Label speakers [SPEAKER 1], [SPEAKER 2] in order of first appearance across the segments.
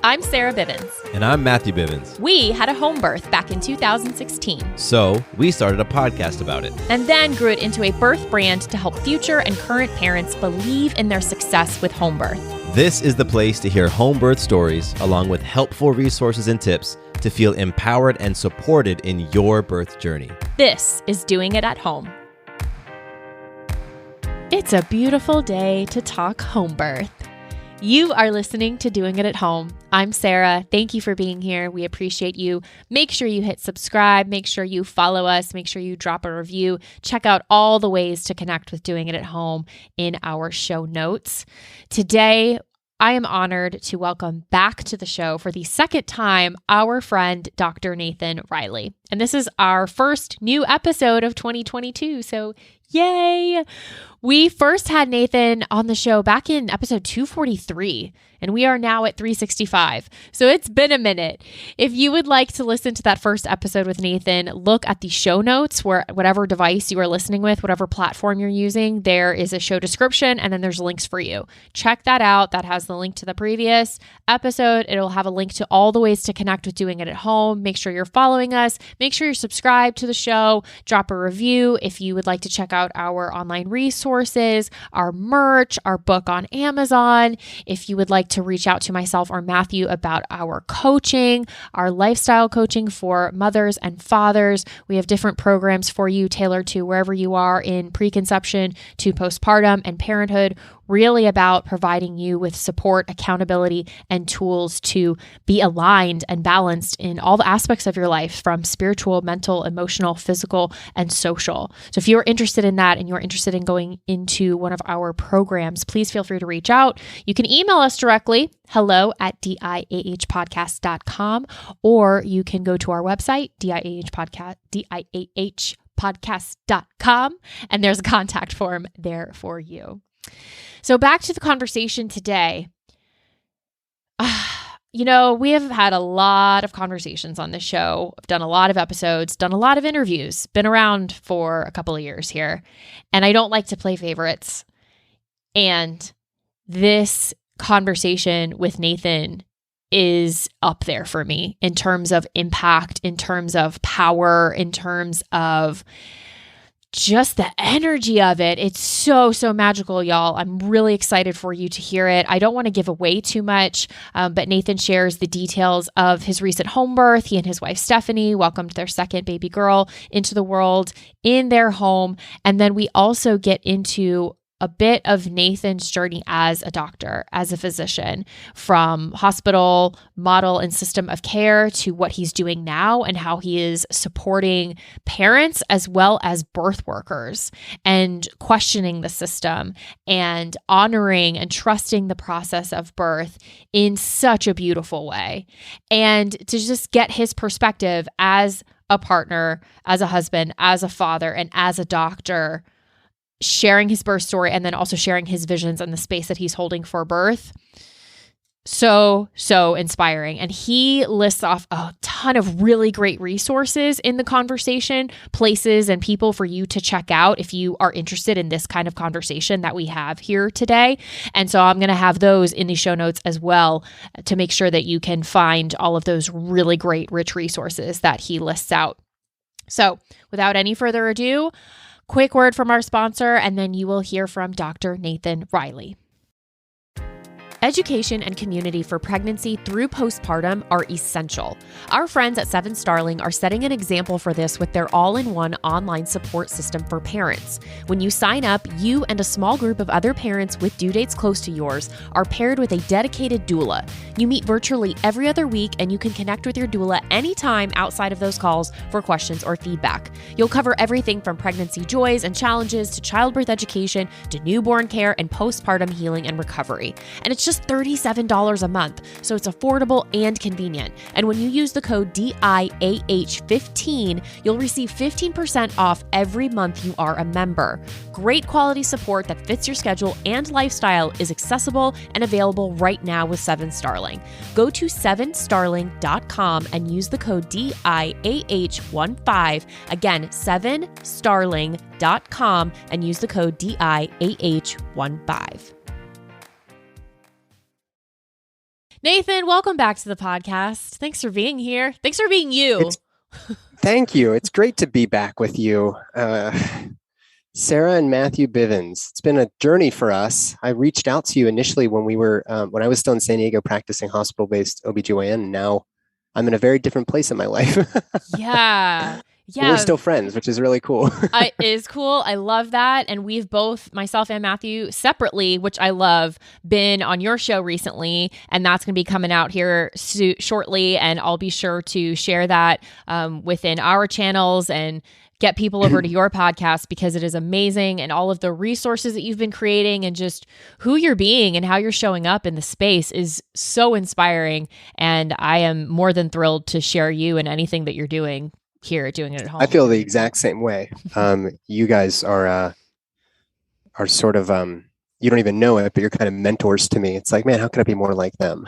[SPEAKER 1] I'm Sarah Bivens.
[SPEAKER 2] And I'm Matthew Bivens.
[SPEAKER 1] We had a home birth back in 2016.
[SPEAKER 2] So we started a podcast about it.
[SPEAKER 1] And then grew it into a birth brand to help future and current parents believe in their success with home birth.
[SPEAKER 2] This is the place to hear home birth stories, along with helpful resources and tips to feel empowered and supported in your birth journey.
[SPEAKER 1] This is Doing It at Home. It's a beautiful day to talk home birth. You are listening to Doing It at Home. I'm Sarah. Thank you for being here. We appreciate you. Make sure you hit subscribe. Make sure you follow us. Make sure you drop a review. Check out all the ways to connect with Doing It at Home in our show notes. Today, I am honored to welcome back to the show for the second time our friend, Dr. Nathan Riley. And this is our first new episode of 2022. So yay! We first had Nathan on the show back in episode 243, and we are now at 365. So it's been a minute. If you would like to listen to that first episode with Nathan, look at the show notes where whatever device you are listening with, whatever platform you're using, there is a show description, and then there's links for you. Check that out. That has the link to the previous episode. It'll have a link to all the ways to connect with Doing It at Home. Make sure you're following us. Make sure you're subscribed to the show. Drop a review if you would like to check out our online resources, our merch, our book on Amazon. If you would like to reach out to myself or Matthew about our coaching, our lifestyle coaching for mothers and fathers, we have different programs for you tailored to wherever you are in preconception to postpartum and parenthood, really about providing you with support, accountability, and tools to be aligned and balanced in all the aspects of your life, from spiritual, mental, emotional, physical, and social. So if you're interested in that and you're interested in going into one of our programs, please feel free to reach out. You can email us directly, hello@diahpodcast.com, or you can go to our website, diahpodcast.com, and there's a contact form there for you. So back to the conversation today. We have had a lot of conversations on this show. I've done a lot of episodes, done a lot of interviews, been around for a couple of years here, and I don't like to play favorites. And this conversation with Nathan is up there for me in terms of impact, in terms of power, in terms of just the energy of it. It's so magical, y'all. I'm really excited for you to hear it. I don't want to give away too much, but Nathan shares the details of his recent home birth. He and his wife, Stephanie, welcomed their second baby girl into the world in their home. And then we also get into a bit of Nathan's journey as a doctor, as a physician, from hospital model and system of care to what he's doing now and how he is supporting parents as well as birth workers, and questioning the system and honoring and trusting the process of birth in such a beautiful way. And to just get his perspective as a partner, as a husband, as a father, and as a doctor, sharing his birth story and then also sharing his visions and the space that he's holding for birth. So inspiring. And he lists off a ton of really great resources in the conversation, places and people for you to check out if you are interested in this kind of conversation that we have here today. And so I'm going to have those in the show notes as well to make sure that you can find all of those really great, rich resources that he lists out. So without any further ado, quick word from our sponsor, and then you will hear from Dr. Nathan Riley. Education and community for pregnancy through postpartum are essential. Our friends at 7 Starling are setting an example for this with their all-in-one online support system for parents. When you sign up, you and a small group of other parents with due dates close to yours are paired with a dedicated doula. You meet virtually every other week, and you can connect with your doula anytime outside of those calls for questions or feedback. You'll cover everything from pregnancy joys and challenges to childbirth education to newborn care and postpartum healing and recovery. And it's just $37 a month, so it's affordable and convenient. And when you use the code DIAH15, you'll receive 15% off every month you are a member. Great quality support that fits your schedule and lifestyle is accessible and available right now with 7 Starling. Go to 7starling.com and use the code DIAH15. Again, 7starling.com and use the code DIAH15. Nathan, welcome back to the podcast. Thanks for being here. Thanks for being you.
[SPEAKER 3] Thank you. It's great to be back with you. Sarah and Matthew Bivens. It's been a journey for us. I reached out to you initially when when I was still in San Diego practicing hospital-based OBGYN, and now I'm in a very different place in my life.
[SPEAKER 1] Yeah.
[SPEAKER 3] We're still friends, which is really cool.
[SPEAKER 1] It is cool. I love that. And we've both, myself and Matthew, separately, which I love, been on your show recently. And that's going to be coming out here shortly. And I'll be sure to share that within our channels and get people over to your podcast, because it is amazing. And all of the resources that you've been creating and just who you're being and how you're showing up in the space is so inspiring. And I am more than thrilled to share you and anything that you're doing here, doing it at home.
[SPEAKER 3] I feel the exact same way. You guys are sort of, you don't even know it, but you're kind of mentors to me. It's like, man, how can I be more like them?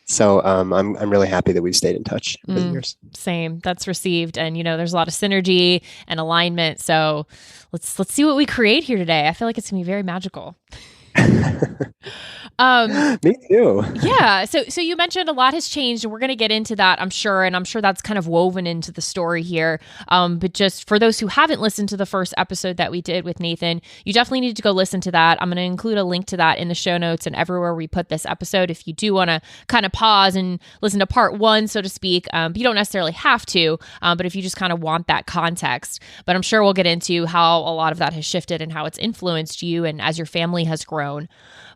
[SPEAKER 3] So I'm really happy that we've stayed in touch over the years.
[SPEAKER 1] Same. That's received. And, there's a lot of synergy and alignment. So let's see what we create here today. I feel like it's going to be very magical.
[SPEAKER 3] Me too.
[SPEAKER 1] Yeah. So you mentioned a lot has changed, and we're going to get into that, I'm sure. And I'm sure that's kind of woven into the story here. But just for those who haven't listened to the first episode that we did with Nathan, you definitely need to go listen to that. I'm going to include a link to that in the show notes and everywhere we put this episode. If you do want to kind of pause and listen to part one, so to speak, you don't necessarily have to, but if you just kind of want that context. But I'm sure we'll get into how a lot of that has shifted and how it's influenced you and as your family has grown.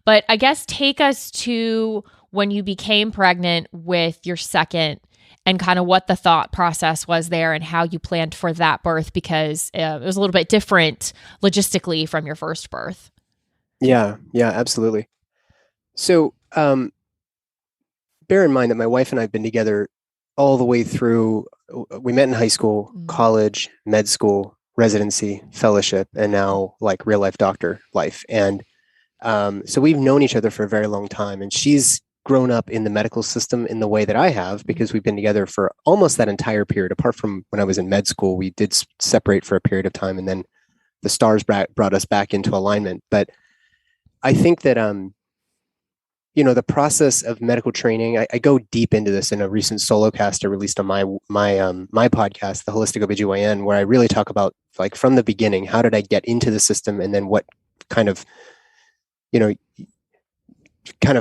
[SPEAKER 1] But I guess take us to when you became pregnant with your second and kind of what the thought process was there and how you planned for that birth, because it was a little bit different logistically from your first birth.
[SPEAKER 3] Yeah, absolutely. So bear in mind that my wife and I have been together all the way through. We met in high school, college, med school, residency, fellowship, and now like real life doctor life. And so we've known each other for a very long time, and she's grown up in the medical system in the way that I have, because we've been together for almost that entire period. Apart from when I was in med school, we did separate for a period of time, and then the stars brought us back into alignment. But I think that, the process of medical training, I go deep into this in a recent solo cast I released on my podcast, The Holistic OBGYN, where I really talk about, like, from the beginning, how did I get into the system, and then what kind of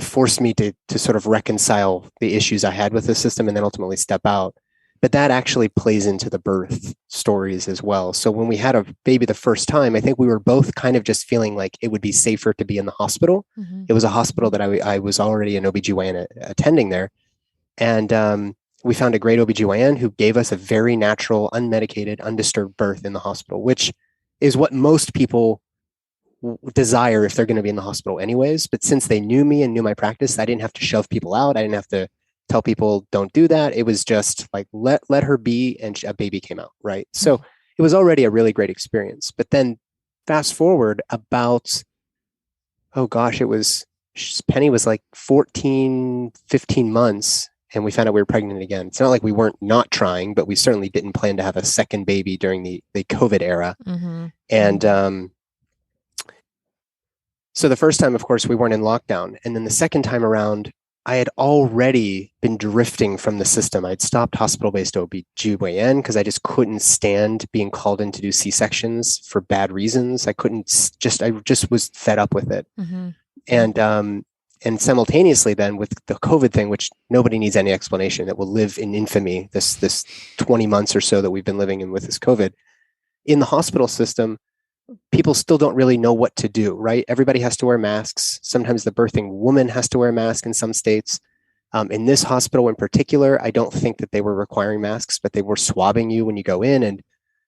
[SPEAKER 3] forced me to sort of reconcile the issues I had with the system and then ultimately step out. But that actually plays into the birth stories as well. So when we had a baby the first time, I think we were both kind of just feeling like it would be safer to be in the hospital. Mm-hmm. It was a hospital that I was already an OBGYN attending there. And we found a great OBGYN who gave us a very natural, unmedicated, undisturbed birth in the hospital, which is what most people desire if they're going to be in the hospital anyways. But since they knew me and knew my practice, I didn't have to shove people out. I didn't have to tell people don't do that. It was just like, let her be, and a baby came out, right? So it was already a really great experience. But then fast forward about, Penny was like 14, 15 months, and we found out we were pregnant again. It's not like we weren't not trying, but we certainly didn't plan to have a second baby during the COVID era. Mm-hmm. And so the first time, of course, we weren't in lockdown. And then the second time around, I had already been drifting from the system. I'd stopped hospital-based OBGYN because I just couldn't stand being called in to do C-sections for bad reasons. I just was fed up with it. Mm-hmm. And simultaneously then with the COVID thing, which nobody needs any explanation, that will live in infamy, this 20 months or so that we've been living in with this COVID, in the hospital system, people still don't really know what to do, right? Everybody has to wear masks. Sometimes the birthing woman has to wear a mask in some states. In this hospital in particular, I don't think that they were requiring masks, but they were swabbing you when you go in. And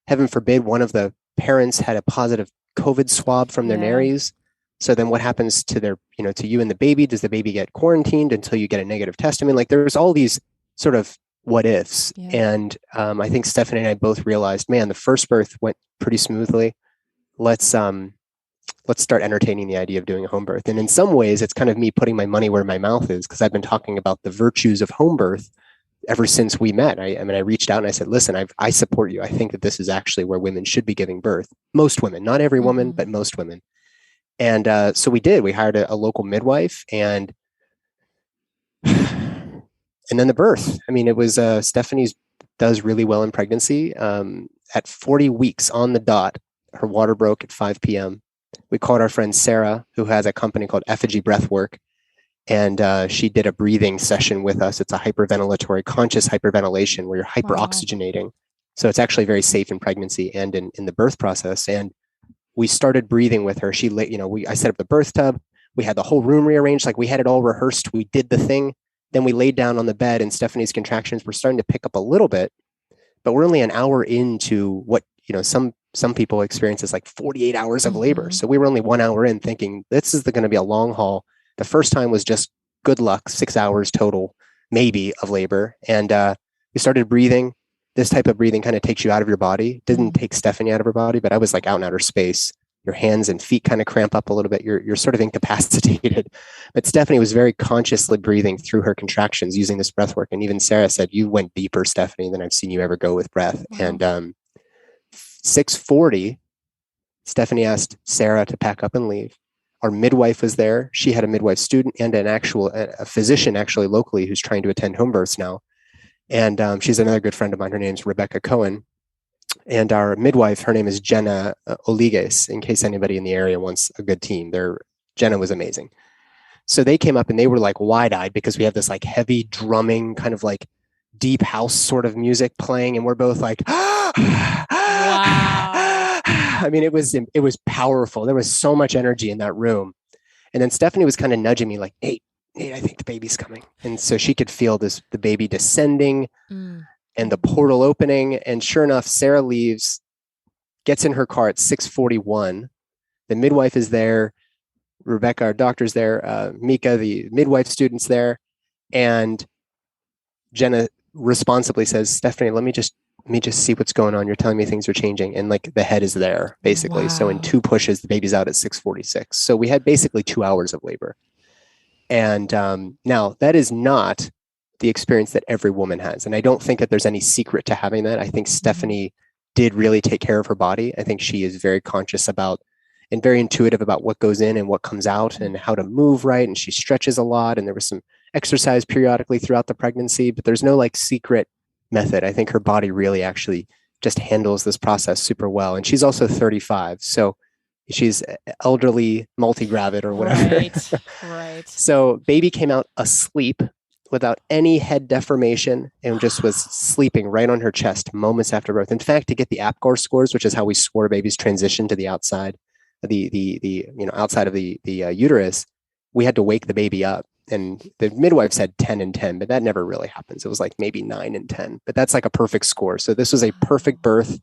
[SPEAKER 3] heaven forbid, one of the parents had a positive COVID swab from their nares. So then what happens to to you and the baby? Does the baby get quarantined until you get a negative test? I mean, like, there's all these sort of what ifs. Yeah. And I think Stephanie and I both realized, man, the first birth went pretty smoothly. Let's start entertaining the idea of doing a home birth. And in some ways, it's kind of me putting my money where my mouth is, because I've been talking about the virtues of home birth ever since we met. I reached out and I said, listen, I support you. I think that this is actually where women should be giving birth. Most women, not every woman, but most women. And so we did. We hired a local midwife, and then the birth. I mean, it was Stephanie's does really well in pregnancy. At 40 weeks on the dot, her water broke at 5 p.m. We called our friend Sarah, who has a company called Effigy Breathwork, and she did a breathing session with us. It's a hyperventilatory, conscious hyperventilation where you're hyperoxygenating. So it's actually very safe in pregnancy and in the birth process. And we started breathing with her. I set up the birth tub. We had the whole room rearranged. Like we had it all rehearsed. We did the thing. Then we laid down on the bed and Stephanie's contractions were starting to pick up a little bit, but we're only an hour into what, some people experience as like 48 hours of labor. So we were only 1 hour in thinking this is going to be a long haul. The first time was just good luck, 6 hours total, maybe, of labor. And we started breathing. This type of breathing kind of takes you out of your body. Didn't take Stephanie out of her body, but I was like out in outer space. Your hands and feet kind of cramp up a little bit. You're sort of incapacitated. But Stephanie was very consciously breathing through her contractions using this breath work. And even Sarah said, you went deeper, Stephanie, than I've seen you ever go with breath. Wow. And 6:40, Stephanie asked Sarah to pack up and leave. Our midwife was there. She had a midwife student and a physician actually locally who's trying to attend home births now. And she's another good friend of mine. Her name's Rebecca Cohen. And our midwife, her name is Jenna Oligues, in case anybody in the area wants a good team. Jenna was amazing. So they came up and they were like wide-eyed because we have this like heavy drumming, kind of like deep house sort of music playing. And we're both like, wow. I mean, it was powerful. There was so much energy in that room. And then Stephanie was kind of nudging me like, Nate, I think the baby's coming. And so she could feel the baby descending and the portal opening. And sure enough, Sarah leaves, gets in her car at 6:41. The midwife is there. Rebecca, our doctor's there. Mika, the midwife student's there. And Jenna responsibly says, Stephanie, let me just see what's going on. You're telling me things are changing. And like the head is there, basically. Wow. So in 2 pushes, the baby's out at 6:46. So we had basically 2 hours of labor. And now that is not the experience that every woman has. And I don't think that there's any secret to having that. I think Stephanie did really take care of her body. I think she is very conscious about and very intuitive about what goes in and what comes out and how to move right. And she stretches a lot. And there was some exercise periodically throughout the pregnancy, but there's no like secret method. I think her body really actually just handles this process super well. And she's also 35. So she's elderly, multi-gravid or whatever.
[SPEAKER 1] Right.
[SPEAKER 3] So baby came out asleep without any head deformation and just was sleeping right on her chest moments after birth. In fact, to get the APGAR scores, which is how we score baby's transition to the outside, outside of the uterus, we had to wake the baby up. And the midwife said 10 and 10, but that never really happens. It was like maybe 9 and 10, but that's like a perfect score. So this was a perfect birth.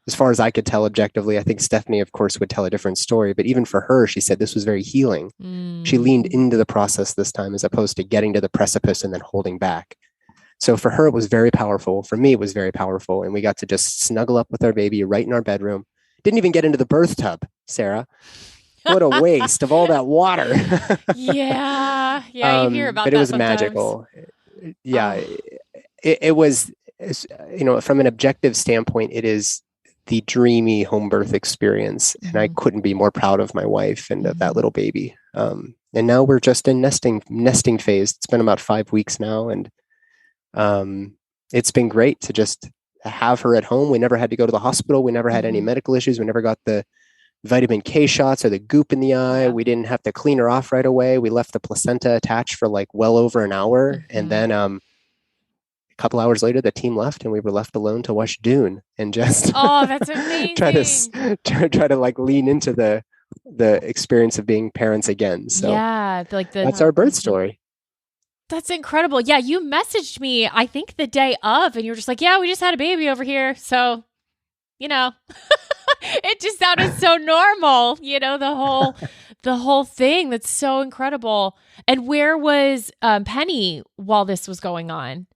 [SPEAKER 3] As far as I could tell objectively. I think Stephanie, of course, would tell a different story, but even for her, she said this was very healing. She leaned into the process this time as opposed to getting to the precipice and then holding back. So for her, it was very powerful. For me, it was very powerful. And we got to just snuggle up with our baby right in our bedroom. Didn't even get into the birth tub, Sarah. What a waste of all that water.
[SPEAKER 1] Yeah, you hear about that.
[SPEAKER 3] But it was
[SPEAKER 1] sometimes.
[SPEAKER 3] Magical. Yeah, it was, from an objective standpoint, it is the dreamy home birth experience. And I couldn't be more proud of my wife and of that little baby. And now we're just in nesting phase. It's been about 5 weeks now. And it's been great to just have her at home. We never had to go to the hospital. We never had any medical issues. We never got the vitamin K shots or the goop in the eye. We didn't have to clean her off right away. We left the placenta attached for like well over an hour. And then a couple hours later, the team left and we were left alone to watch Dune and just
[SPEAKER 1] that's amazing.
[SPEAKER 3] try to like lean into the experience of being parents again. So that's our birth story.
[SPEAKER 1] That's incredible. Yeah. You messaged me, I think the day of, and you were just like, yeah, we just had a baby over here. So, it just sounded so normal, the whole thing. That's so incredible. And where was Penny while this was going on?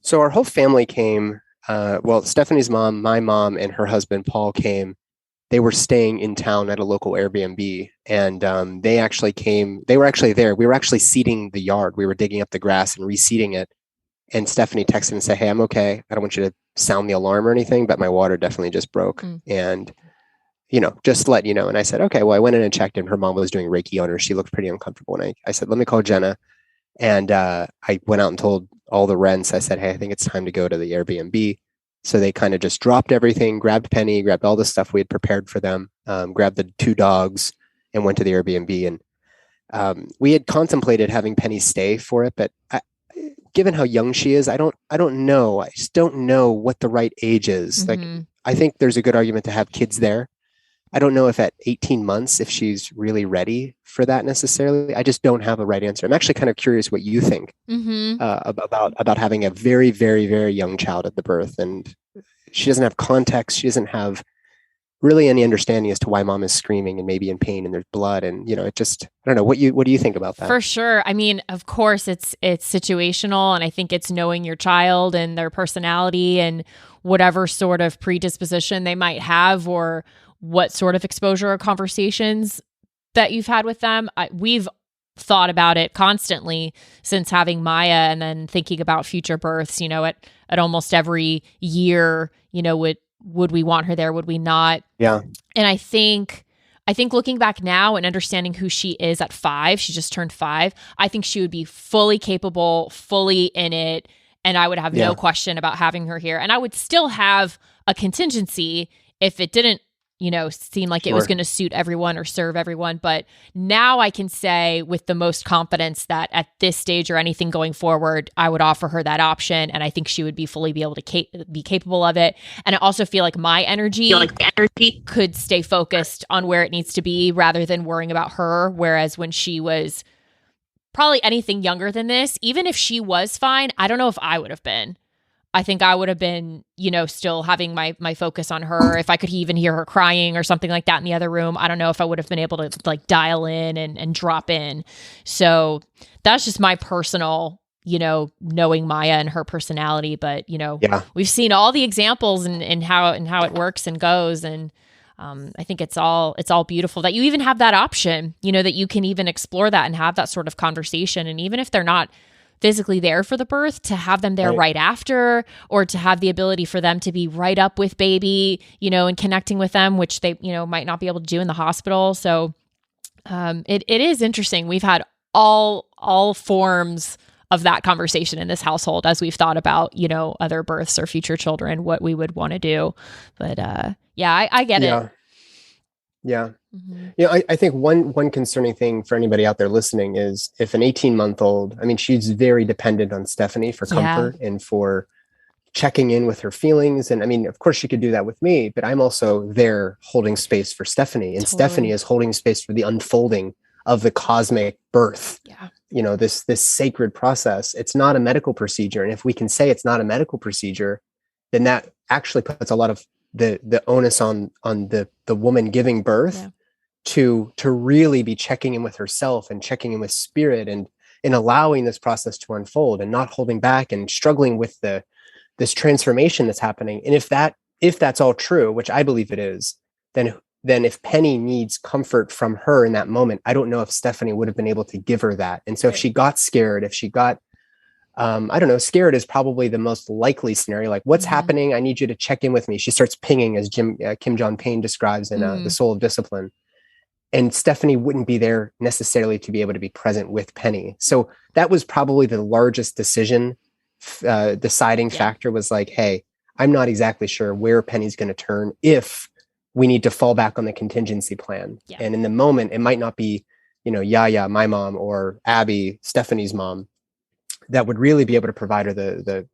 [SPEAKER 3] So our whole family came, Stephanie's mom, my mom, and her husband, Paul, came. They were staying in town at a local Airbnb, and they actually came. They were actually there. We were actually seeding the yard. We were digging up the grass and reseeding it. And Stephanie texted and said, hey, I'm okay. I don't want you to sound the alarm or anything, but my water definitely just broke. And, just to let you know. And I said, okay, well, I went in and checked and her mom was doing Reiki on her. She looked pretty uncomfortable. And I said, let me call Jenna. And I went out and told all the rents, I said, hey, I think it's time to go to the Airbnb. So they kind of just dropped everything, grabbed Penny, grabbed all the stuff we had prepared for them, grabbed the 2 dogs, and went to the Airbnb. And we had contemplated having Penny stay for it, but given how young she is, I don't know. I just don't know what the right age is. Like, I think there's a good argument to have kids there. I don't know if at 18 months, if she's really ready for that necessarily. I just don't have a right answer. I'm actually kind of curious what you think about having a very, very, very young child at the birth. And she doesn't have context. She doesn't have really any understanding as to why mom is screaming and maybe in pain and there's blood. And, it just, I don't know. What do you think about that?
[SPEAKER 1] For sure. I mean, of course it's situational, and I think it's knowing your child and their personality and whatever sort of predisposition they might have, or what sort of exposure or conversations that you've had with them. We've thought about it constantly since having Maya, and then thinking about future births, at almost every year, would we want her there? Would we not?
[SPEAKER 3] Yeah.
[SPEAKER 1] And I think looking back now and understanding who she is at 5, she just turned 5. I think she would be fully capable, fully in it. And I would have no question about having her here. And I would still have a contingency if it didn't, seem like it was going to suit everyone or serve everyone. But now I can say with the most confidence that at this stage or anything going forward, I would offer her that option. And I think she would be able to be capable of it. And I also feel like my energy could stay focused on where it needs to be rather than worrying about her. Whereas when she was probably anything younger than this, even if she was fine, I don't know if I would have been. I think I would have been, still having my focus on her. If I could even hear her crying or something like that in the other room, I don't know if I would have been able to dial in and drop in. So that's just my personal, knowing Maya and her personality. But, we've seen all the examples and how it works and goes. And I think it's all beautiful that you even have that option, that you can even explore that and have that sort of conversation. And even if they're not physically there for the birth, to have them there right after, or to have the ability for them to be right up with baby, and connecting with them, which they, might not be able to do in the hospital. So it is interesting. We've had all forms of that conversation in this household as we've thought about, other births or future children, what we would want to do. But I get it.
[SPEAKER 3] Yeah. Mm-hmm. I think one concerning thing for anybody out there listening is if an 18-month-old, she's very dependent on Stephanie for comfort and for checking in with her feelings. And of course she could do that with me, but I'm also there holding space for Stephanie, and Stephanie is holding space for the unfolding of the cosmic birth. Yeah. This sacred process. It's not a medical procedure. And if we can say it's not a medical procedure, then that actually puts a lot of the onus on the woman giving birth to really be checking in with herself and checking in with spirit and allowing this process to unfold and not holding back and struggling with this transformation that's happening. And if that's all true, which I believe it is, then if Penny needs comfort from her in that moment, I don't know if Stephanie would have been able to give her that. And so if she got scared, if she got I don't know, scared is probably the most likely scenario. Like, what's happening? I need you to check in with me. She starts pinging, as Kim John Payne describes in The Soul of Discipline. And Stephanie wouldn't be there necessarily to be able to be present with Penny. So that was probably the largest deciding factor, was like, hey, I'm not exactly sure where Penny's going to turn if we need to fall back on the contingency plan. Yeah. And in the moment, it might not be, Yaya, my mom, or Abby, Stephanie's mom, that would really be able to provide her the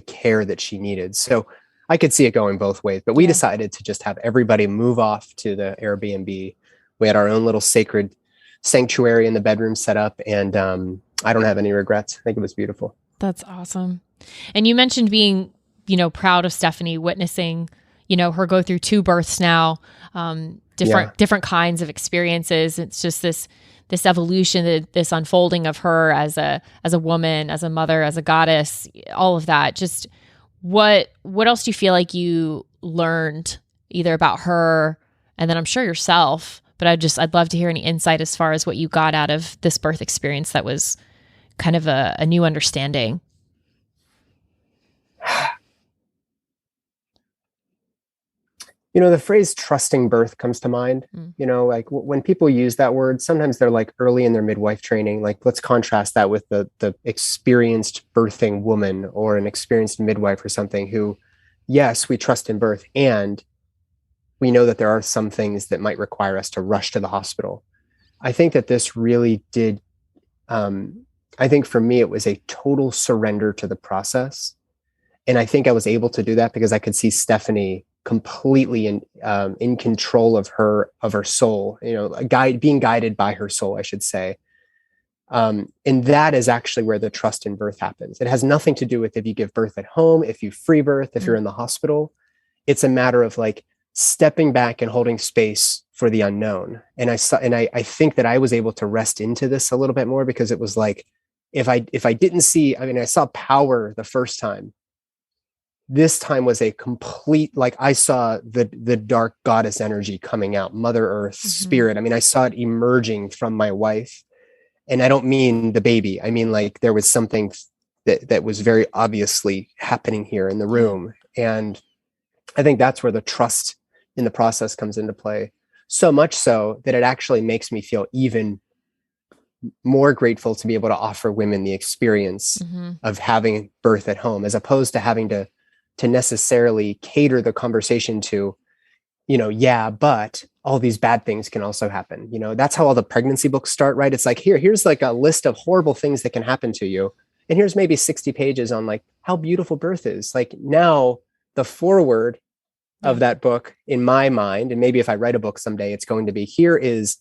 [SPEAKER 3] care that she needed. So I could see it going both ways, but we decided to just have everybody move off to the Airbnb. We had our own little sacred sanctuary in the bedroom set up, and I don't have any regrets. I think it was beautiful.
[SPEAKER 1] That's awesome. And you mentioned being, proud of Stephanie, witnessing, her go through 2 births now, different kinds of experiences. It's just this evolution, this unfolding of her as a woman, as a mother, as a goddess, all of that. Just what else do you feel like you learned either about her, and then I'm sure yourself, but I'd love to hear any insight as far as what you got out of this birth experience that was kind of a new understanding.
[SPEAKER 3] The phrase trusting birth comes to mind. Like when people use that word, sometimes they're like early in their midwife training. Like, let's contrast that with the experienced birthing woman or an experienced midwife or something who, yes, we trust in birth. And we know that there are some things that might require us to rush to the hospital. I think that this really did. I think for me, it was a total surrender to the process. And I think I was able to do that because I could see Stephanie completely in control of her soul, being guided by her soul, I should say. And that is actually where the trust in birth happens. It has nothing to do with if you give birth at home, if you free birth, if you're in the hospital. It's a matter of like stepping back and holding space for the unknown. And I think that I was able to rest into this a little bit more because it was like, if I didn't see, I saw power the first time. This time was a complete, like I saw the dark goddess energy coming out, Mother Earth, spirit. I saw it emerging from my wife. And I don't mean the baby. I mean, like there was something that was very obviously happening here in the room. And I think that's where the trust in the process comes into play. So much so that it actually makes me feel even more grateful to be able to offer women the experience of having birth at home, as opposed to having to necessarily cater the conversation to, but all these bad things can also happen. That's how all the pregnancy books start, right? It's like, here's like a list of horrible things that can happen to you. And here's maybe 60 pages on like how beautiful birth is. Like now the foreword of that book in my mind, and maybe if I write a book someday, it's going to be, here is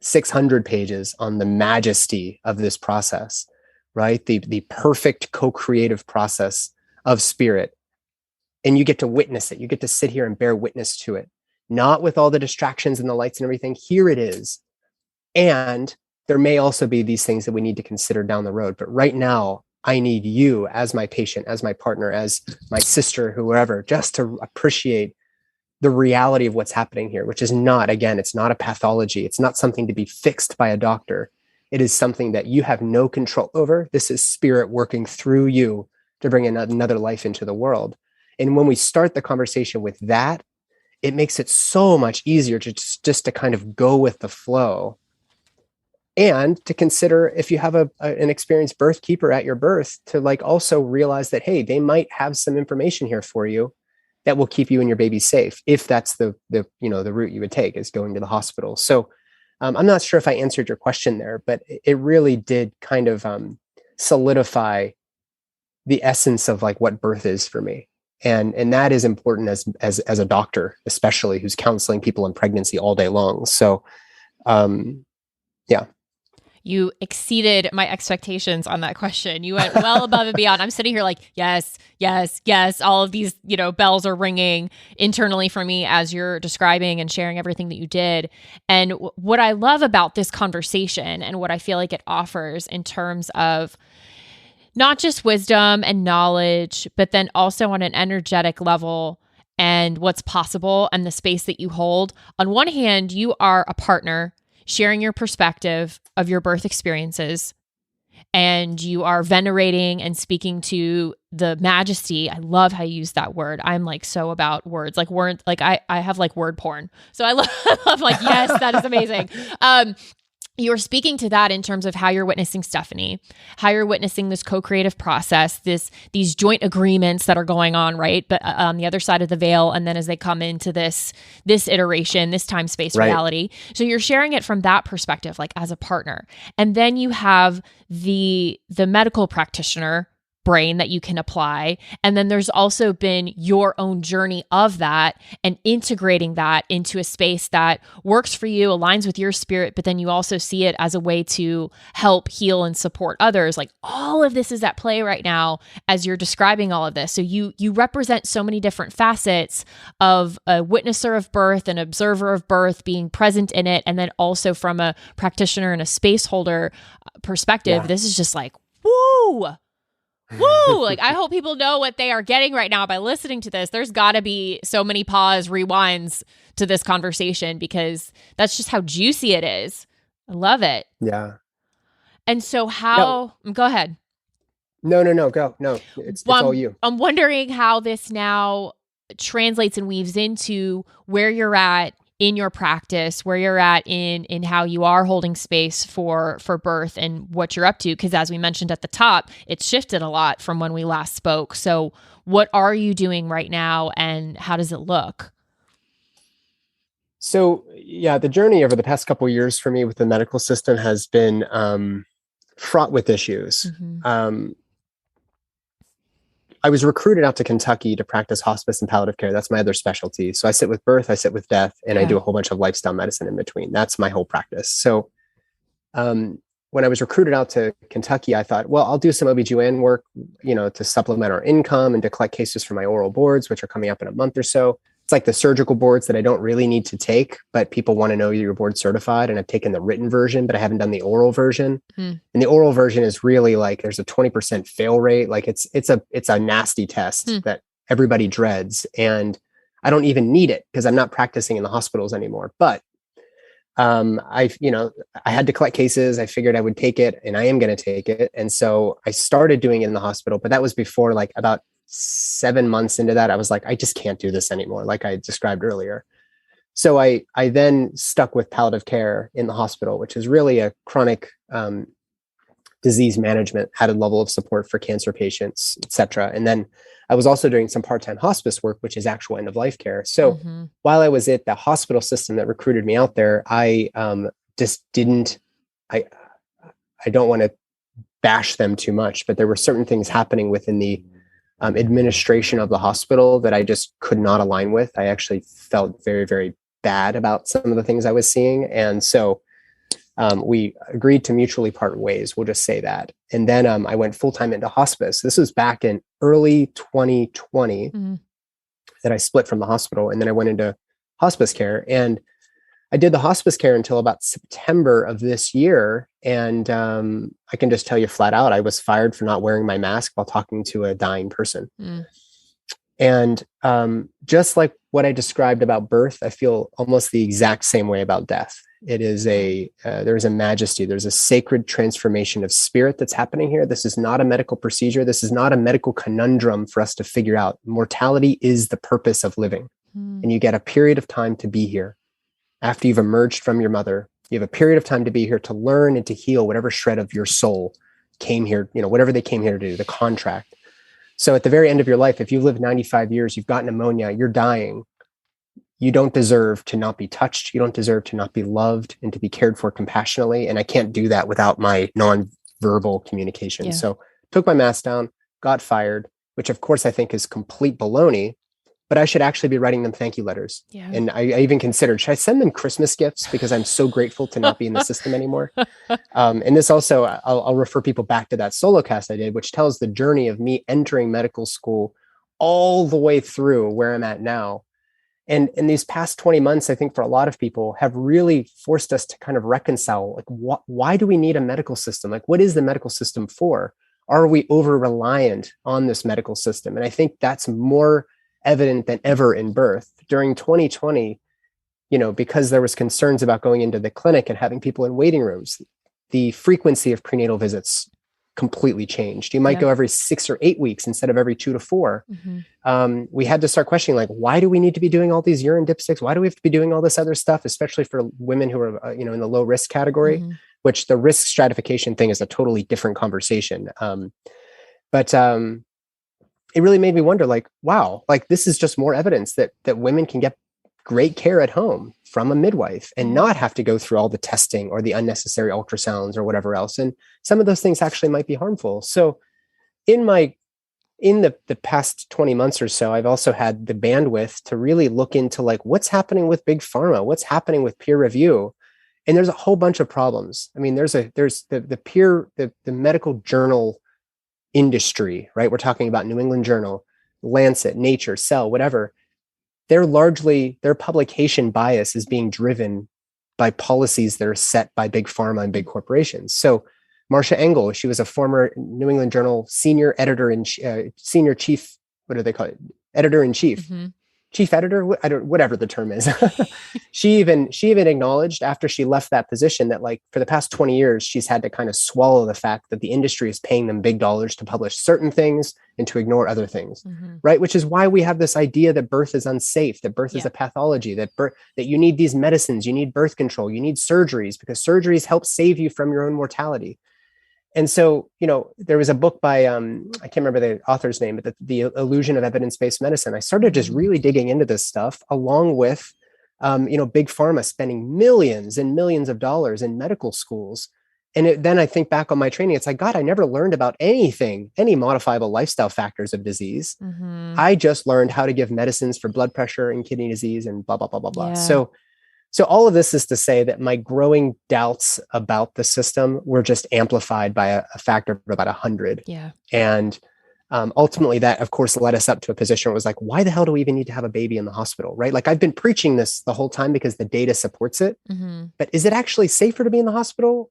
[SPEAKER 3] 600 pages on the majesty of this process, right? The perfect co-creative process of spirit. And you get to witness it. You get to sit here and bear witness to it, not with all the distractions and the lights and everything. Here it is. And there may also be these things that we need to consider down the road. But right now, I need you as my patient, as my partner, as my sister, whoever, just to appreciate the reality of what's happening here, which is not, again, it's not a pathology. It's not something to be fixed by a doctor. It is something that you have no control over. This is spirit working through you to bring another life into the world. And when we start the conversation with that, it makes it so much easier to just to kind of go with the flow, and to consider, if you have an experienced birth keeper at your birth, to like also realize that, hey, they might have some information here for you that will keep you and your baby safe, if that's the route you would take, is going to the hospital. So I'm not sure if I answered your question there, but it really did kind of solidify the essence of like what birth is for me. And that is important as a doctor, especially, who's counseling people in pregnancy all day long. So, yeah.
[SPEAKER 1] You exceeded my expectations on that question. You went well above and beyond. I'm sitting here like, yes, yes, yes. All of these, bells are ringing internally for me as you're describing and sharing everything that you did. And what I love about this conversation, and what I feel like it offers in terms of not just wisdom and knowledge, but then also on an energetic level and what's possible and the space that you hold. On one hand, you are a partner sharing your perspective of your birth experiences, and you are venerating and speaking to the majesty. I love how you use that word. I'm like so about words, like word, like I have like word porn. So I love like, yes, that is amazing. You're speaking to that in terms of how you're witnessing Stephanie, how you're witnessing this co-creative process, these joint agreements that are going on, right? But on the other side of the veil, and then as they come into this iteration, this time space reality. So you're sharing it from that perspective, like as a partner, and then you have the medical practitioner brain that you can apply. And then there's also been your own journey of that and integrating that into a space that works for you, aligns with your spirit, but then you also see it as a way to help heal and support others. Like all of this is at play right now as you're describing all of this. So you represent so many different facets of a witnesser of birth, an observer of birth, being present in it, and then also from a practitioner and a space holder perspective. This is just like, woo! Woo! Like, I hope people know what they are getting right now by listening to this. There's got to be so many pause, rewinds to this conversation, because that's just how juicy it is. I love it.
[SPEAKER 3] Yeah.
[SPEAKER 1] And so go ahead.
[SPEAKER 3] No, go. No, it's all you.
[SPEAKER 1] I'm wondering how this now, translates and weaves into where you're at in your practice, where you're at in how you are holding space for birth and what you're up to. Because as we mentioned at the top, it's shifted a lot from when we last spoke. So what are you doing right now and how does it look?
[SPEAKER 3] So yeah, the journey over the past couple of years for me with the medical system has been fraught with issues. I was recruited out to Kentucky to practice hospice and palliative care. That's my other specialty. So I sit with birth, I sit with death, and I do a whole bunch of lifestyle medicine in between. That's my whole practice. So when I was recruited out to Kentucky, I thought, well, I'll do some OBGYN work, to supplement our income and to collect cases for my oral boards, which are coming up in a month or so. It's like the surgical boards that I don't really need to take, but people want to know you're board certified. And I've taken the written version, but I haven't done the oral version. And the oral version is really like, there's a 20% fail rate. Like it's a nasty test that everybody dreads. And I don't even need it because I'm not practicing in the hospitals anymore. But I had to collect cases. I figured I would take it and I am going to take it. And so I started doing it in the hospital, but that was before, like about 7 months into that, I was like, I just can't do this anymore, like I described earlier. So I then stuck with palliative care in the hospital, which is really a chronic disease management, added level of support for cancer patients, et cetera. And then I was also doing some part-time hospice work, which is actual end-of-life care. So while I was at the hospital system that recruited me out there, I just didn't, I don't want to bash them too much, but there were certain things happening within the administration of the hospital that I just could not align with. I actually felt very, very bad about some of the things I was seeing. And so we agreed to mutually part ways. We'll just say that. And then I went full-time into hospice. This was back in early 2020 that I split from the hospital. And then I went into hospice care. And I did the hospice care until about September of this year. And I can just tell you flat out, I was fired for not wearing my mask while talking to a dying person. And just like what I described about birth, I feel almost the exact same way about death. It is there's a majesty, there's a sacred transformation of spirit that's happening here. This is not a medical procedure. This is not a medical conundrum for us to figure out. Mortality is the purpose of living. And you get a period of time to be here. After you've emerged from your mother, you have a period of time to be here to learn and to heal whatever shred of your soul came here, whatever they came here to do, the contract. So at the very end of your life, if you've lived 95 years, you've got pneumonia, you're dying. You don't deserve to not be touched. You don't deserve to not be loved and to be cared for compassionately. And I can't do that without my nonverbal communication. Yeah. So took my mask down, got fired, which of course I think is complete baloney. But I should actually be writing them thank you letters. Yeah. And I even considered, should I send them Christmas gifts because I'm so grateful to not be in the system anymore? And this also, I'll refer people back to that solo cast I did, which tells the journey of me entering medical school all the way through where I'm at now. And in these past 20 months, I think for a lot of people have really forced us to kind of reconcile, like, why do we need a medical system? Like, what is the medical system for? Are we over-reliant on this medical system? And I think that's more evident than ever in birth. During 2020, because there was concerns about going into the clinic and having people in waiting rooms, the frequency of prenatal visits completely changed. You might go every 6 or 8 weeks instead of every 2 to 4. We had to start questioning, like, why do we need to be doing all these urine dipsticks? Why do we have to be doing all this other stuff, especially for women who are, in the low risk category, which the risk stratification thing is a totally different conversation. But it really made me wonder, like, wow, like this is just more evidence that women can get great care at home from a midwife and not have to go through all the testing or the unnecessary ultrasounds or whatever else. And some of those things actually might be harmful. So in the past 20 months or so, I've also had the bandwidth to really look into, like, what's happening with big pharma, what's happening with peer review. And there's a whole bunch of problems. I mean, there's the medical journal industry, right? We're talking about New England Journal, Lancet, Nature, Cell, whatever. Their publication bias is being driven by policies that are set by big pharma and big corporations. So Marcia Engel, she was a former New England Journal senior editor and senior chief, what do they call it? Editor in chief. chief editor, whatever the term is. she even acknowledged after she left that position that like for the past 20 years, she's had to kind of swallow the fact that the industry is paying them big dollars to publish certain things and to ignore other things, right? Which is why we have this idea that birth is unsafe, that birth is a pathology, that you need these medicines, you need birth control, you need surgeries, because surgeries help save you from your own mortality. And so, there was a book by, I can't remember the author's name, but the Illusion of Evidence-Based Medicine. I started just really digging into this stuff along with, big pharma spending millions and millions of dollars in medical schools. And then I think back on my training, it's like, God, I never learned about any modifiable lifestyle factors of disease. I just learned how to give medicines for blood pressure and kidney disease and blah, blah, blah, blah, blah. Yeah. So all of this is to say that my growing doubts about the system were just amplified by a factor of about 100.
[SPEAKER 1] Yeah.
[SPEAKER 3] And ultimately that, of course, led us up to a position where it was like, why the hell do we even need to have a baby in the hospital, right? Like I've been preaching this the whole time because the data supports it. But is it actually safer to be in the hospital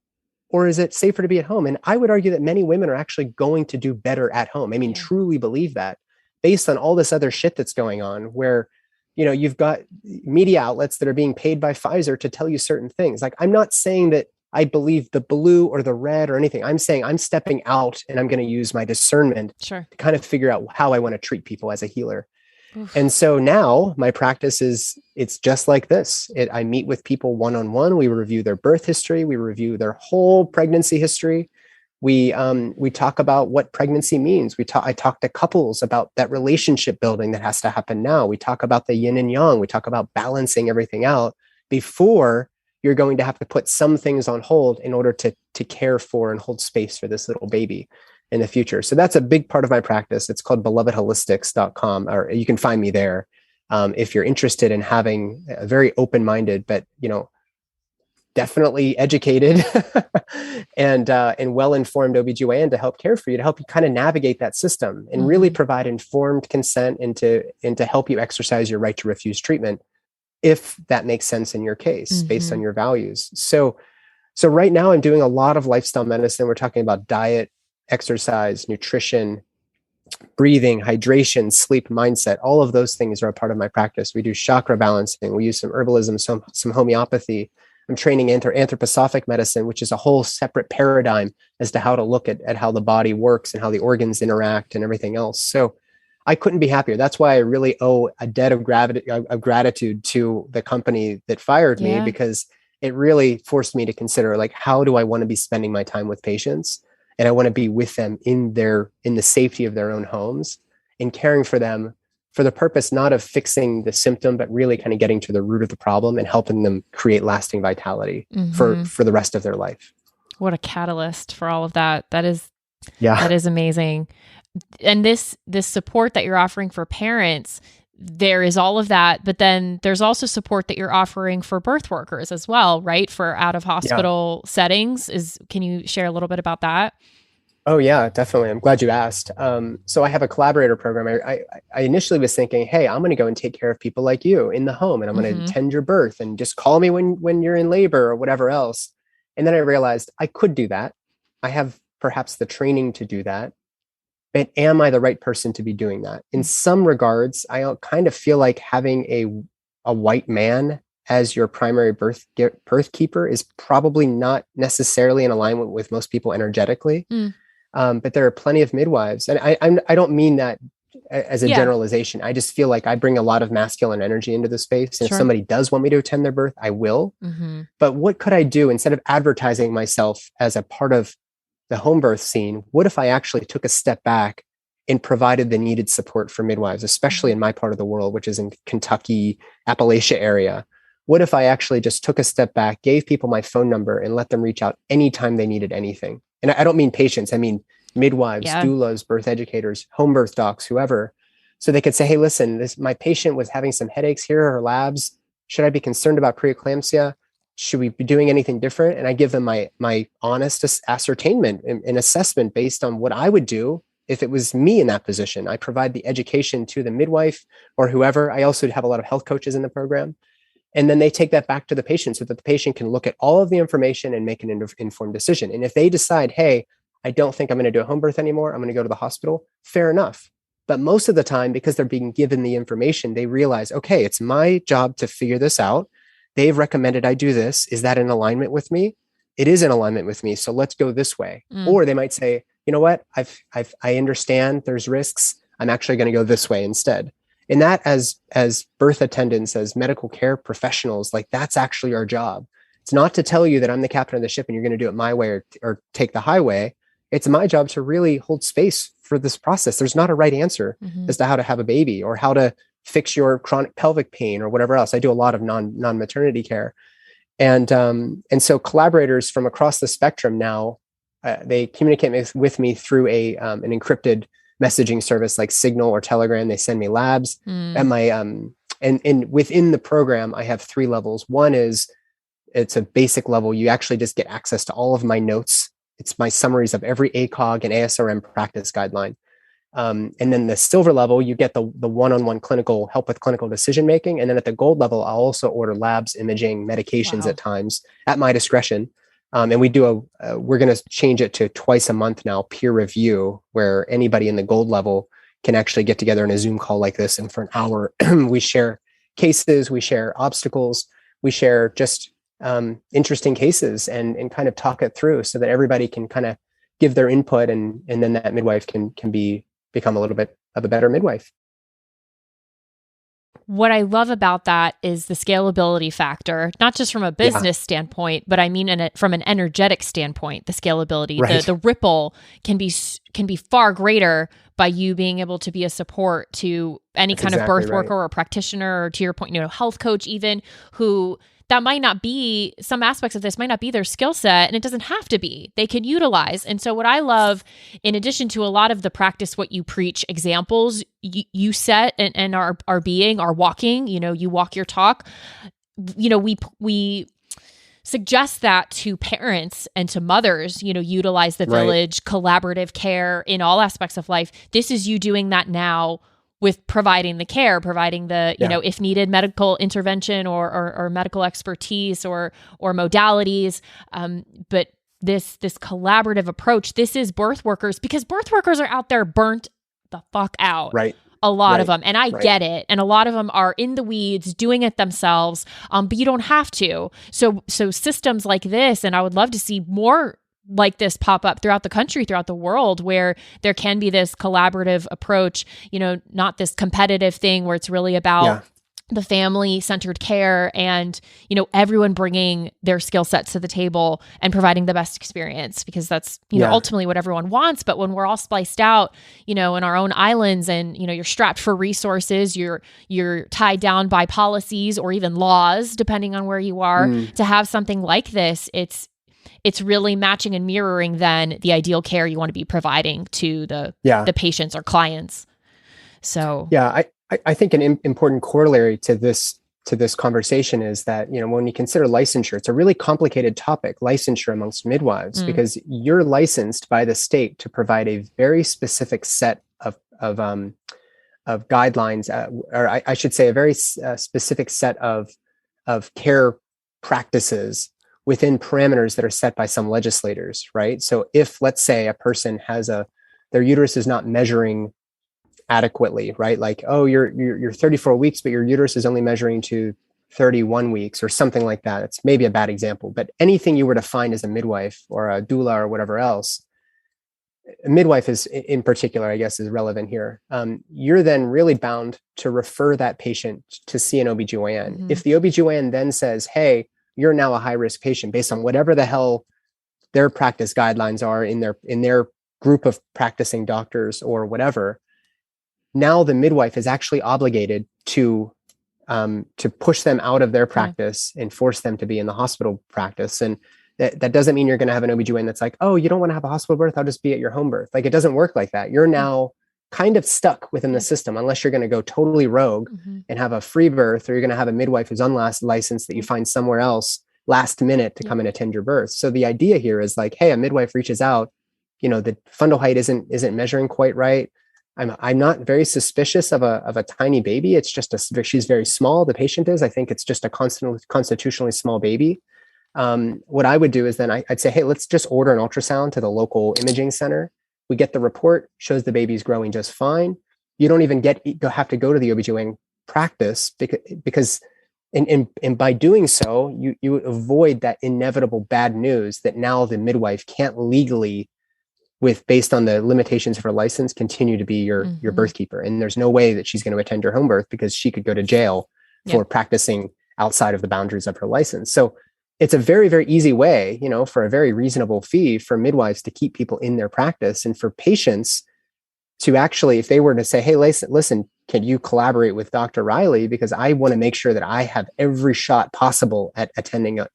[SPEAKER 3] or is it safer to be at home? And I would argue that many women are actually going to do better at home. I mean, truly believe that based on all this other shit that's going on where you've got media outlets that are being paid by Pfizer to tell you certain things. Like, I'm not saying that I believe the blue or the red or anything. I'm saying I'm stepping out and I'm going to use my discernment to kind of figure out how I want to treat people as a healer. Oof. And so now my practice it's just like this. I meet with people one-on-one. We review their birth history. We review their whole pregnancy history. We talk about what pregnancy means. I talk to couples about that relationship building that has to happen now. We talk about the yin and yang. We talk about balancing everything out before you're going to have to put some things on hold in order to care for and hold space for this little baby in the future. So that's a big part of my practice. It's called belovedholistics.com, or you can find me there if you're interested in having a very open-minded, but definitely educated and well-informed OBGYN to help care for you, to help you kind of navigate that system and really provide informed consent and to help you exercise your right to refuse treatment, if that makes sense in your case, based on your values. So right now I'm doing a lot of lifestyle medicine. We're talking about diet, exercise, nutrition, breathing, hydration, sleep, mindset. All of those things are a part of my practice. We do chakra balancing. We use some herbalism, some homeopathy. I'm training anthroposophic medicine, which is a whole separate paradigm as to how to look at how the body works and how the organs interact and everything else. So I couldn't be happier. That's why I really owe a debt of gratitude to the company that fired me, because it really forced me to consider, like, how do I want to be spending my time with patients? And I want to be with them in the safety of their own homes and caring for them for the purpose not of fixing the symptom, but really kind of getting to the root of the problem and helping them create lasting vitality for the rest of their life.
[SPEAKER 1] What a catalyst for all of that. That is amazing. And this support that you're offering for parents, there is all of that, but then there's also support that you're offering for birth workers as well, right? For out of hospital settings. Can you share a little bit about that?
[SPEAKER 3] Oh yeah, definitely. I'm glad you asked. So I have a collaborator program. I initially was thinking, hey, I'm going to go and take care of people like you in the home, and I'm going to attend your birth and just call me when you're in labor or whatever else. And then I realized I could do that. I have perhaps the training to do that. But am I the right person to be doing that? In some regards, I kind of feel like having a white man as your primary birth keeper is probably not necessarily in alignment with most people energetically. But there are plenty of midwives. And I don't mean that as a generalization. I just feel like I bring a lot of masculine energy into the space. And if somebody does want me to attend their birth, I will. But what could I do instead of advertising myself as a part of the home birth scene? What if I actually took a step back and provided the needed support for midwives, especially in my part of the world, which is in Kentucky, Appalachia area? What if I actually just took a step back, gave people my phone number, and let them reach out anytime they needed anything? And I don't mean patients, I mean midwives, doulas, birth educators, home birth docs, whoever. So they could say, hey, listen, my patient was having some headaches. Here are her labs. Should I be concerned about preeclampsia? Should we be doing anything different? And I give them my honest ascertainment and assessment based on what I would do if it was me in that position. I provide the education to the midwife or whoever. I also have a lot of health coaches in the program. And then they take that back to the patient so that the patient can look at all of the information and make an informed decision. And if they decide, hey, I don't think I'm going to do a home birth anymore, I'm going to go to the hospital, fair enough. But most of the time, because they're being given the information, they realize, okay, it's my job to figure this out. They've recommended I do this. Is that in alignment with me? It is in alignment with me. So let's go this way. Or they might say, you know what? I understand there's risks. I'm actually going to go this way instead. And that as birth attendants, as medical care professionals, like that's actually our job. It's not to tell you that I'm the captain of the ship and you're going to do it my way or take the highway. It's my job to really hold space for this process. There's not a right answer as to how to have a baby or how to fix your chronic pelvic pain or whatever else. I do a lot of non-maternity care. And so collaborators from across the spectrum now, they communicate with me through an encrypted messaging service like Signal or Telegram. They send me labs at my, and within the program, I have 3 levels. One is, it's a basic level. You actually just get access to all of my notes. It's my summaries of every ACOG and ASRM practice guideline. And then the silver level, you get the one-on-one clinical help with clinical decision-making. And then at the gold level, I'll also order labs, imaging, medications at times at my discretion. And we do we're going to change it to twice a month now, peer review, where anybody in the gold level can actually get together in a Zoom call like this. And for an hour, we share cases, we share obstacles, we share just interesting cases and kind of talk it through so that everybody can kind of give their input and then that midwife can become a little bit of a better midwife.
[SPEAKER 1] What I love about that is the scalability factor, not just from a business standpoint, but I mean from an energetic standpoint, the scalability, the ripple can be far greater by you being able to be a support to any kind of birth worker or practitioner, or to your point, health coach even, who that might not be, some aspects of this might not be their skill set, and it doesn't have to be. They can utilize. And so what I love, in addition to a lot of the practice what you preach examples you set and are walking, you walk your talk, we suggest that to parents and to mothers, utilize the village, collaborative care in all aspects of life. This is you doing that now with providing the care, providing the, if needed, medical intervention or medical expertise or modalities. But this collaborative approach, this is birth workers, because birth workers are out there burnt the fuck out.
[SPEAKER 3] Right.
[SPEAKER 1] A lot of them. And I get it. And a lot of them are in the weeds doing it themselves. But you don't have to. So systems like this, and I would love to see more like this pop up throughout the country, throughout the world, where there can be this collaborative approach, not this competitive thing where it's really about the family-centered care and, everyone bringing their skill sets to the table and providing the best experience, because that's, ultimately what everyone wants. But when we're all spliced out, in our own islands and, you're strapped for resources, you're tied down by policies or even laws, depending on where you are, to have something like this, it's really matching and mirroring then the ideal care you want to be providing to the patients or clients. So I think an important corollary to this conversation is that, when you consider licensure, it's a really complicated topic, licensure amongst midwives, because you're licensed by the state to provide a very specific set of guidelines, or I should say a very specific set of care practices within parameters that are set by some legislators, right? So if, let's say, a person has their uterus is not measuring adequately, right? Like, oh, you're 34 weeks, but your uterus is only measuring to 31 weeks or something like that. It's maybe a bad example, but anything you were to find as a midwife or a doula or whatever else, a midwife is in particular, I guess, is relevant here. You're then really bound to refer that patient to see an OBGYN. If the OBGYN then says, hey, you're now a high-risk patient based on whatever the hell their practice guidelines are in their group of practicing doctors or whatever, now the midwife is actually obligated to push them out of their practice and force them to be in the hospital practice. And that doesn't mean you're going to have an OBGYN that's like, oh, you don't want to have a hospital birth? I'll just be at your home birth. Like, it doesn't work like that. You're now kind of stuck within the system unless you're going to go totally rogue and have a free birth, or you're going to have a midwife who's unlicensed that you find somewhere else last minute to come and attend your birth. So the idea here is like, hey, a midwife reaches out, the fundal height isn't measuring quite right. I'm not very suspicious of a tiny baby. It's just she's very small. The patient is. I think it's just a constitutionally small baby. What I would do is then I'd say, hey, let's just order an ultrasound to the local imaging center. We get the report, shows the baby's growing just fine.
[SPEAKER 3] you don't even have to go to the OBGYN practice because and by doing so, you avoid that inevitable bad news that now the midwife can't legally, based on the limitations of her license, continue to be your birth keeper. And there's no way that she's going to attend your home birth because she could go to jail for practicing outside of the boundaries of her license. So it's a very, very easy way, for a very reasonable fee for midwives to keep people in their practice, and for patients to actually, if they were to say, hey, listen, can you collaborate with Dr. Riley? Because I want to make sure that I have every shot possible at attending or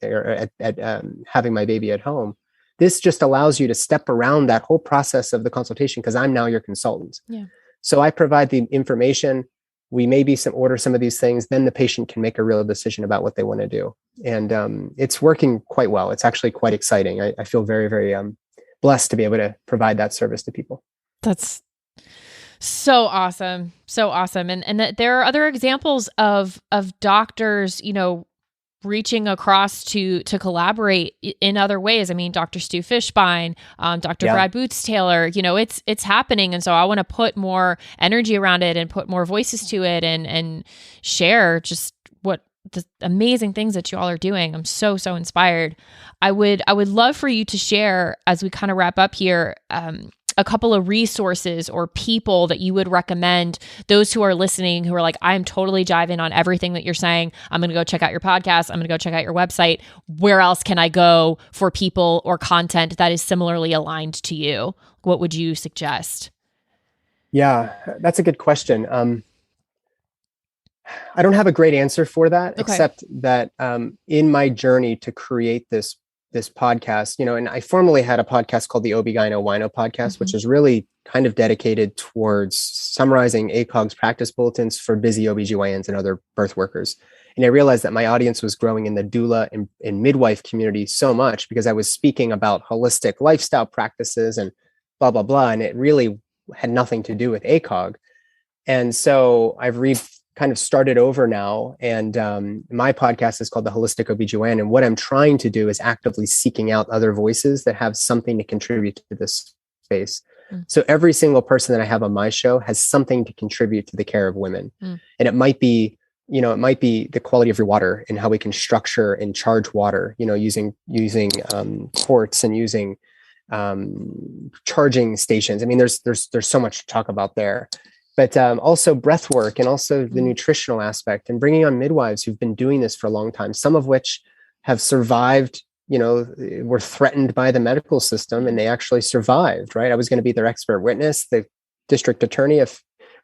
[SPEAKER 3] at having my baby at home. This just allows you to step around that whole process of the consultation because I'm now your consultant.
[SPEAKER 1] Yeah.
[SPEAKER 3] So I provide the information. We maybe order some of these things. Then the patient can make a real decision about what they want to do. And it's working quite well. It's actually quite exciting. I feel very, very blessed to be able to provide that service to people.
[SPEAKER 1] That's so awesome. So awesome. And that there are other examples of doctors, reaching across to collaborate in other ways. I mean, Dr. Stu Fishbein, Dr. Brad Boots Taylor, it's happening. And so I want to put more energy around it and put more voices to it and share just what the amazing things that you all are doing. I'm so inspired. I would love for you to share, as we kind of wrap up here, a couple of resources or people that you would recommend those who are listening, who are like, I'm totally jiving on everything that you're saying. I'm going to go check out your podcast. I'm going to go check out your website. Where else can I go for people or content that is similarly aligned to you? What would you suggest?
[SPEAKER 3] Yeah, that's a good question. I don't have a great answer for that, except that in my journey to create this podcast, and I formerly had a podcast called the OBGYN podcast, which is really kind of dedicated towards summarizing ACOG's practice bulletins for busy OBGYNs and other birth workers. And I realized that my audience was growing in the doula and midwife community so much because I was speaking about holistic lifestyle practices and blah, blah, blah. And it really had nothing to do with ACOG. And so I've kind of started over now. And my podcast is called The Holistic OBGYN. And what I'm trying to do is actively seeking out other voices that have something to contribute to this space. So every single person that I have on my show has something to contribute to the care of women. And it might be, the quality of your water and how we can structure and charge water, using quartz and using charging stations. I mean, there's so much to talk about there. But also breath work and also the nutritional aspect and bringing on midwives who've been doing this for a long time, some of which have survived, were threatened by the medical system and they actually survived, right? I was going to be their expert witness. The district attorney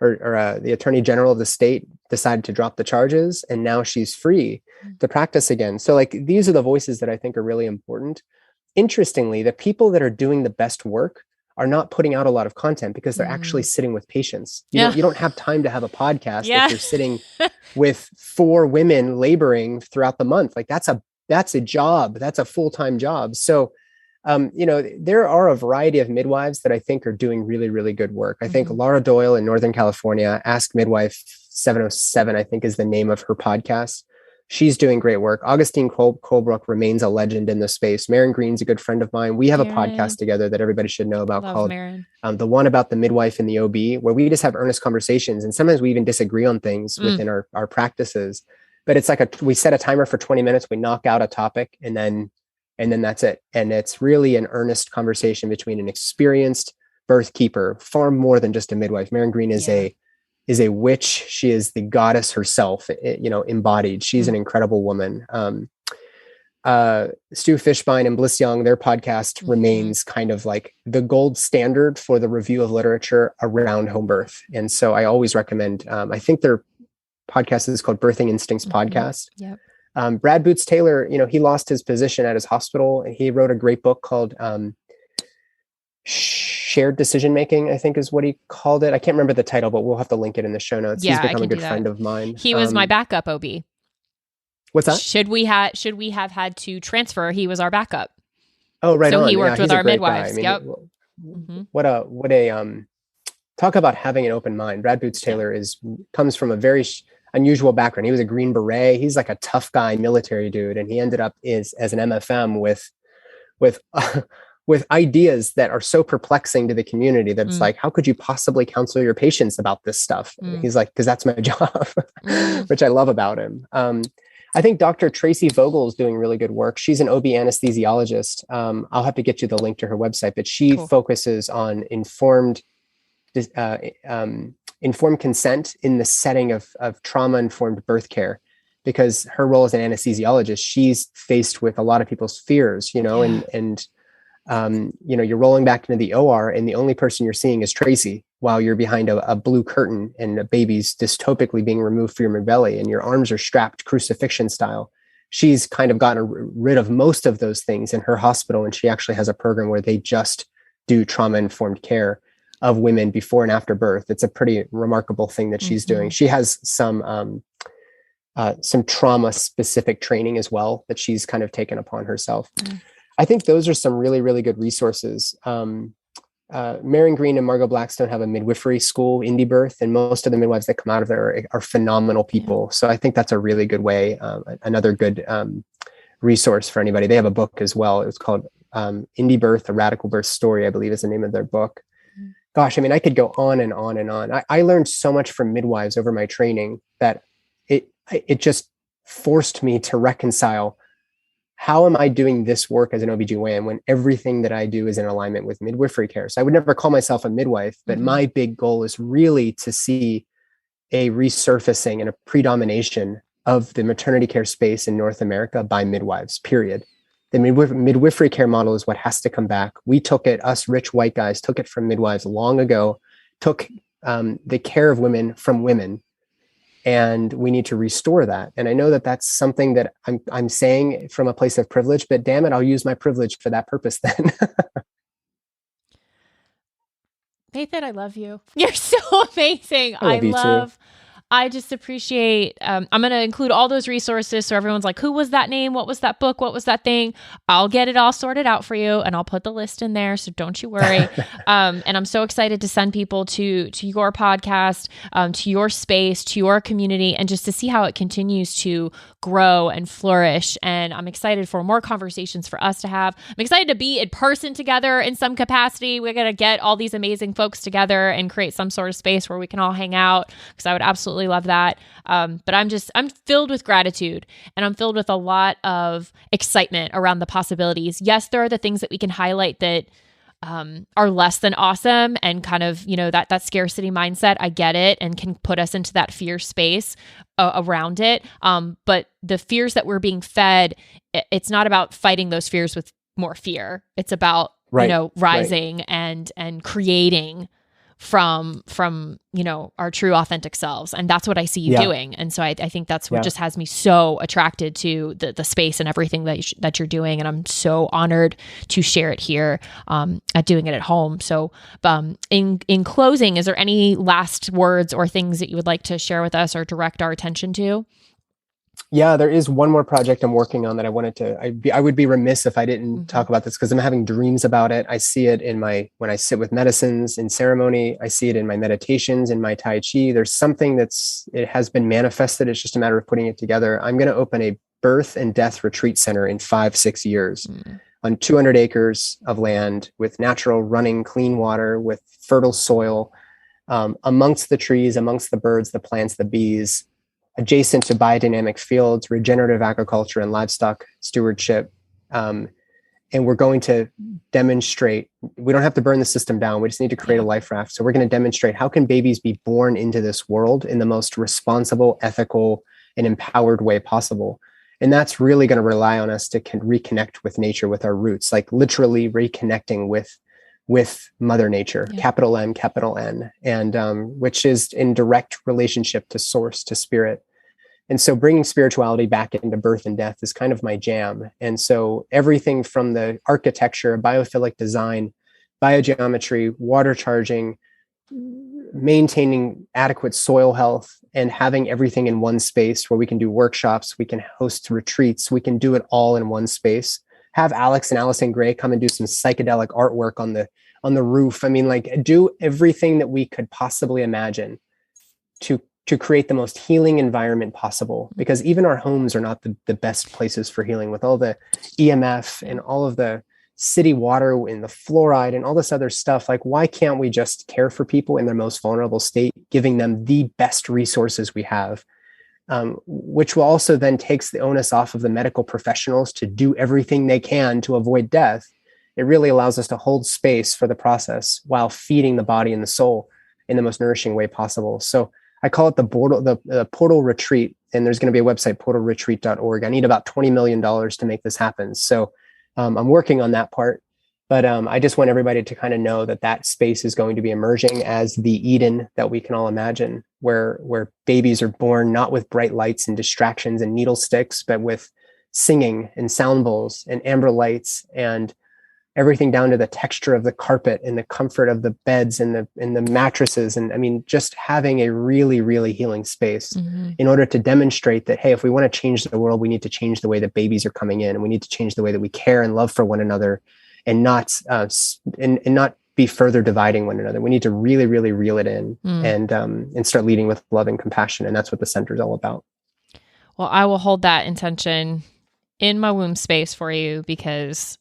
[SPEAKER 3] or the attorney general of the state decided to drop the charges and now she's free to practice again. So these are the voices that I think are really important. Interestingly, the people that are doing the best work are not putting out a lot of content because they're actually sitting with patients. You don't have time to have a podcast if you're sitting with 4 women laboring throughout the month. That's a job. That's a full-time job. So, there are a variety of midwives that I think are doing really, really good work. I think Laura Doyle in Northern California, Ask Midwife 707, I think is the name of her podcast. She's doing great work. Augustine Colebrook remains a legend in the space. Maren Green's a good friend of mine. We have a podcast together that everybody should know about called the one about the midwife and the OB, where we just have earnest conversations. And sometimes we even disagree on things within our practices. But it's we set a timer for 20 minutes. We knock out a topic and then that's it. And it's really an earnest conversation between an experienced birth keeper, far more than just a midwife. Maren Green is a witch. She is the goddess herself, embodied. She's an incredible woman. Stu Fishbein and Bliss Young, their podcast remains kind of like the gold standard for the review of literature around home birth. And so I always recommend, I think their podcast is called Birthing Instincts Podcast.
[SPEAKER 1] Yep.
[SPEAKER 3] Brad Boots Taylor, he lost his position at his hospital and he wrote a great book called, Shared Decision Making, I think is what he called it. I can't remember the title, but we'll have to link it in the show notes.
[SPEAKER 1] Yeah,
[SPEAKER 3] he's become a good friend of mine.
[SPEAKER 1] He was my backup OB.
[SPEAKER 3] What's that?
[SPEAKER 1] Should we have had to transfer? He was our backup.
[SPEAKER 3] Oh, right.
[SPEAKER 1] So
[SPEAKER 3] on.
[SPEAKER 1] he worked with our midwives.
[SPEAKER 3] I mean, what a talk about having an open mind. Brad Boots Taylor comes from a very unusual background. He was a Green Beret. He's like a tough guy, military dude, and he ended up as an MFM with with ideas that are so perplexing to the community that it's like, how could you possibly counsel your patients about this stuff? He's like, because that's my job, which I love about him. I think Dr. Tracy Vogel is doing really good work. She's an OB anesthesiologist. I'll have to get you the link to her website, but she focuses on informed consent in the setting of trauma-informed birth care, because her role as an anesthesiologist, she's faced with a lot of people's fears, and you're rolling back into the OR and the only person you're seeing is Tracy while you're behind a blue curtain and a baby's dystopically being removed from your belly and your arms are strapped crucifixion style. She's kind of gotten rid of most of those things in her hospital. And she actually has a program where they just do trauma-informed care of women before and after birth. It's a pretty remarkable thing that she's doing. She has some trauma specific training as well that she's kind of taken upon herself. I think those are some really, really good resources. Marion Green and Margot Blackstone have a midwifery school, Indie Birth, and most of the midwives that come out of there are phenomenal people. So I think that's a really good way, another good resource for anybody. They have a book as well. It's called Indie Birth, A Radical Birth Story, I believe is the name of their book. Gosh, I mean, I could go on and on and on. I learned so much from midwives over my training that it just forced me to reconcile, how am I doing this work as an OBGYN when everything that I do is in alignment with midwifery care? So I would never call myself a midwife, but my big goal is really to see a resurfacing and a predomination of the maternity care space in North America by midwives, period. The midwifery care model is what has to come back. We took it, us rich white guys took it from midwives long ago, took the care of women from women. And we need to restore that. And I know that that's something that I'm saying from a place of privilege, but damn it, I'll use my privilege for that purpose then.
[SPEAKER 1] Nathan, I love you. You're so amazing. I just appreciate, I'm going to include all those resources. So everyone's like, who was that name? What was that book? What was that thing? I'll get it all sorted out for you. And I'll put the list in there. So don't you worry. And I'm so excited to send people to your podcast, to your space, to your community, and just to see how it continues to grow and flourish. And I'm excited for more conversations for us to have. I'm excited to be in person together in some capacity. We're going to get all these amazing folks together and create some sort of space where we can all hang out, because I would absolutely love that. But I'm filled with gratitude, and I'm filled with a lot of excitement around the possibilities. Yes, there are the things that we can highlight that are less than awesome, and kind of, that scarcity mindset. I get it, and can put us into that fear space around it. But the fears that we're being fed, it's not about fighting those fears with more fear. It's about, rising and creating from our true authentic selves. And that's what I see you doing. And so I think that's what just has me so attracted to the space and everything that you're doing. And I'm so honored to share it here, at doing it at home. So in closing, is there any last words or things that you would like to share with us or direct our attention to?
[SPEAKER 3] Yeah, there is one more project I'm working on that I wanted to, I would be remiss if I didn't talk about this, because I'm having dreams about it. I see it when I sit with medicines in ceremony. I see it in my meditations, in my Tai Chi. There's something it has been manifested. It's just a matter of putting it together. I'm going to open a birth and death retreat center in 5-6 years on 200 acres of land with natural running clean water, with fertile soil, amongst the trees, amongst the birds, the plants, the bees, adjacent to biodynamic fields, regenerative agriculture, and livestock stewardship. And we're going to demonstrate, we don't have to burn the system down. We just need to create a life raft. So we're going to demonstrate, how can babies be born into this world in the most responsible, ethical, and empowered way possible? And that's really going to rely on us to reconnect with nature, with our roots, like literally reconnecting with Mother Nature, capital M, capital N, and which is in direct relationship to source, to spirit. And so bringing spirituality back into birth and death is kind of my jam. And so everything from the architecture, biophilic design, biogeometry, water charging, maintaining adequate soil health, and having everything in one space where we can do workshops, we can host retreats, we can do it all in one space. Have Alex and Allison Gray come and do some psychedelic artwork on the roof. I mean, like, do everything that we could possibly imagine to create the most healing environment possible, because even our homes are not the best places for healing, with all the EMF and all of the city water and the fluoride and all this other stuff. Like, why can't we just care for people in their most vulnerable state, giving them the best resources we have? Which will also then takes the onus off of the medical professionals to do everything they can to avoid death. It really allows us to hold space for the process while feeding the body and the soul in the most nourishing way possible. So I call it the portal retreat, and there's going to be a website, portalretreat.org. I need about $20 million to make this happen. So I'm working on that part, but I just want everybody to kind of know that that space is going to be emerging as the Eden that we can all imagine, where babies are born not with bright lights and distractions and needle sticks, but with singing and sound bowls and amber lights and everything down to the texture of the carpet and the comfort of the beds and the mattresses. And I mean, just having a really, really healing space in order to demonstrate that, hey, if we want to change the world, we need to change the way that babies are coming in, and we need to change the way that we care and love for one another, and not be further dividing one another. We need to really, really reel it in and start leading with love and compassion. And that's what the center is all about.
[SPEAKER 1] Well, I will hold that intention in my womb space for you, because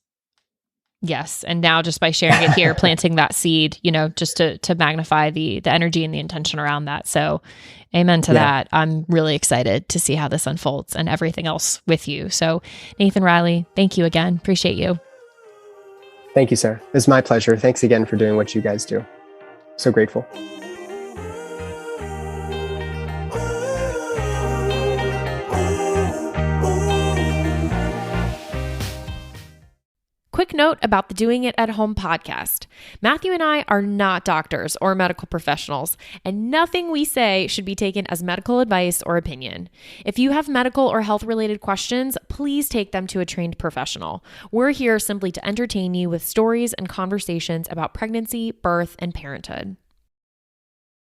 [SPEAKER 1] yes. And now just by sharing it here, planting that seed, just to magnify the energy and the intention around that. So amen to that. I'm really excited to see how this unfolds and everything else with you. So Nathan Riley, thank you again. Appreciate you.
[SPEAKER 3] Thank you, Sarah. It's my pleasure. Thanks again for doing what you guys do. So grateful.
[SPEAKER 1] Quick note about the Doing It at Home podcast. Matthew and I are not doctors or medical professionals, and nothing we say should be taken as medical advice or opinion. If you have medical or health-related questions, please take them to a trained professional. We're here simply to entertain you with stories and conversations about pregnancy, birth, and parenthood.